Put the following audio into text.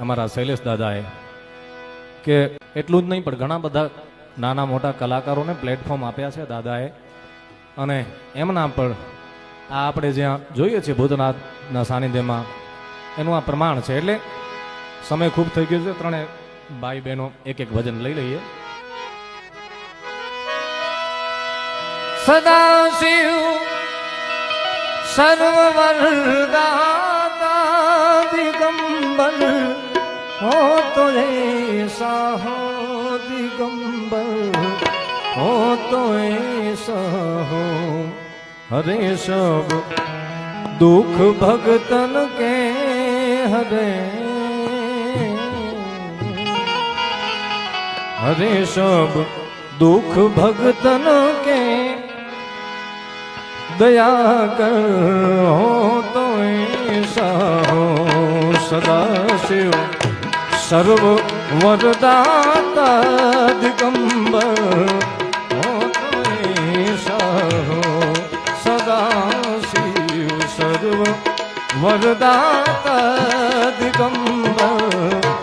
અમારા શૈલેષ દાદાએ કે એટલું જ નહીં પણ ઘણા બધા નાના મોટા કલાકારોને પ્લેટફોર્મ આપ્યા છે દાદાએ, અને એમના પર આ આપણે જ્યાં જોઈએ છીએ ભૂતનાથના સાનિધ્યમાં એનું આ પ્રમાણ છે. એટલે સમય ખૂબ થઈ ગયો છે, ત્રણે ભાઈ બહેનો એક એક ભજન લઈ લઈએ. સદાશિવ સર્વવરદાતા દિગંબર હો તો એસા હો દિગંબર હો તો એસા હો. હરે સબ દુઃખ ભગતન કે હરે, હરે સબ દુઃખ ભગતન કે दया कर हो तो ऐसा हो. सदा शिव सर्व वरदाता दिगंबर हो तो ऐसा हो. सदा शिव सर्व वरदाता दिगंबर